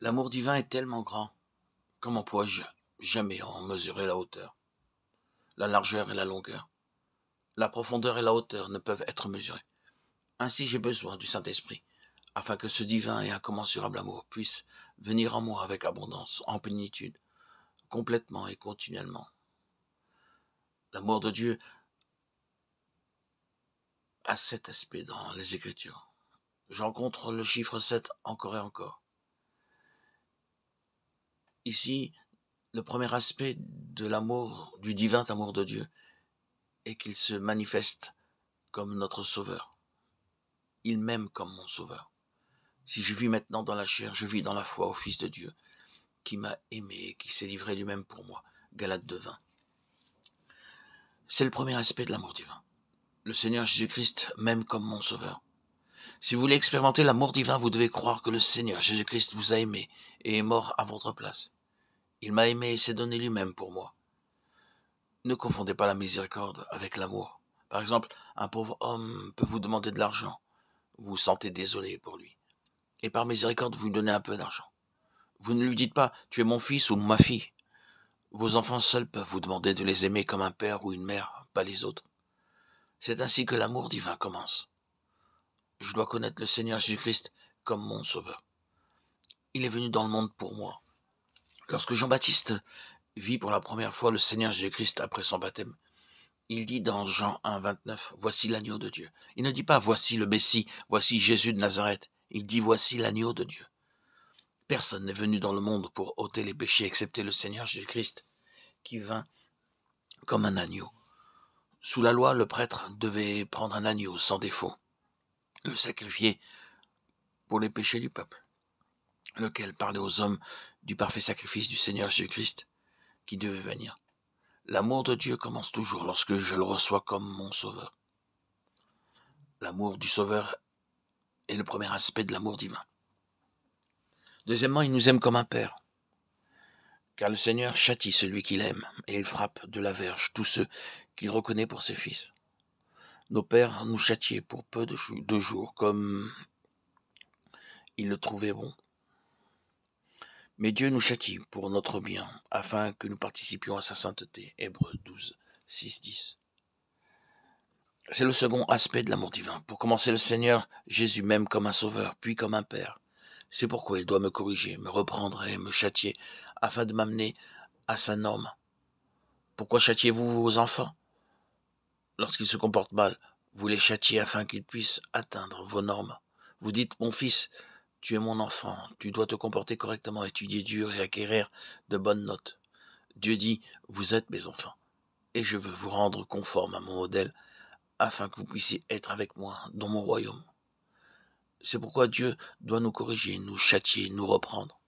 L'amour divin est tellement grand, comment pourrais-je jamais en mesurer la hauteur? La largeur et la longueur, la profondeur et la hauteur ne peuvent être mesurées. Ainsi j'ai besoin du Saint-Esprit, afin que ce divin et incommensurable amour puisse venir en moi avec abondance, en plénitude, complètement et continuellement. L'amour de Dieu a cet aspect dans les Écritures. Je rencontre le chiffre 7 encore et encore. Ici, le premier aspect de l'amour, du divin amour de Dieu, est qu'il se manifeste comme notre Sauveur. Il m'aime comme mon Sauveur. Si je vis maintenant dans la chair, je vis dans la foi au Fils de Dieu, qui m'a aimé et qui s'est livré lui-même pour moi. Galates 2:20. C'est le premier aspect de l'amour divin. Le Seigneur Jésus-Christ m'aime comme mon Sauveur. Si vous voulez expérimenter l'amour divin, vous devez croire que le Seigneur Jésus-Christ vous a aimé et est mort à votre place. Il m'a aimé et s'est donné lui-même pour moi. Ne confondez pas la miséricorde avec l'amour. Par exemple, un pauvre homme peut vous demander de l'argent. Vous vous sentez désolé pour lui. Et par miséricorde, vous lui donnez un peu d'argent. Vous ne lui dites pas « tu es mon fils ou ma fille ». Vos enfants seuls peuvent vous demander de les aimer comme un père ou une mère, pas les autres. C'est ainsi que l'amour divin commence. Je dois connaître le Seigneur Jésus-Christ comme mon Sauveur. Il est venu dans le monde pour moi. Lorsque Jean-Baptiste vit pour la première fois le Seigneur Jésus-Christ après son baptême, il dit dans Jean 1:29, « Voici l'agneau de Dieu ». Il ne dit pas « Voici le Messie, voici Jésus de Nazareth ». Il dit « Voici l'agneau de Dieu ». Personne n'est venu dans le monde pour ôter les péchés excepté le Seigneur Jésus-Christ, qui vint comme un agneau. Sous la loi, le prêtre devait prendre un agneau sans défaut, le sacrifier pour les péchés du peuple, lequel parlait aux hommes du parfait sacrifice du Seigneur Jésus-Christ qui devait venir. L'amour de Dieu commence toujours lorsque je le reçois comme mon Sauveur. L'amour du Sauveur est le premier aspect de l'amour divin. Deuxièmement, il nous aime comme un père, car le Seigneur châtie celui qu'il aime, et il frappe de la verge tous ceux qu'il reconnaît pour ses fils. Nos pères nous châtiaient pour peu de jours, comme ils le trouvaient bon. Mais Dieu nous châtie pour notre bien, afin que nous participions à sa sainteté. Hébreux 12, 6, 10. C'est le second aspect de l'amour divin. Pour commencer, le Seigneur Jésus m'aime comme un sauveur, puis comme un père. C'est pourquoi il doit me corriger, me reprendre et me châtier, afin de m'amener à sa norme. Pourquoi châtiez-vous vos enfants? Lorsqu'ils se comportent mal, vous les châtiez afin qu'ils puissent atteindre vos normes. Vous dites, mon fils, tu es mon enfant, tu dois te comporter correctement, étudier dur et acquérir de bonnes notes. Dieu dit, vous êtes mes enfants, et je veux vous rendre conforme à mon modèle, afin que vous puissiez être avec moi dans mon royaume. C'est pourquoi Dieu doit nous corriger, nous châtier, nous reprendre.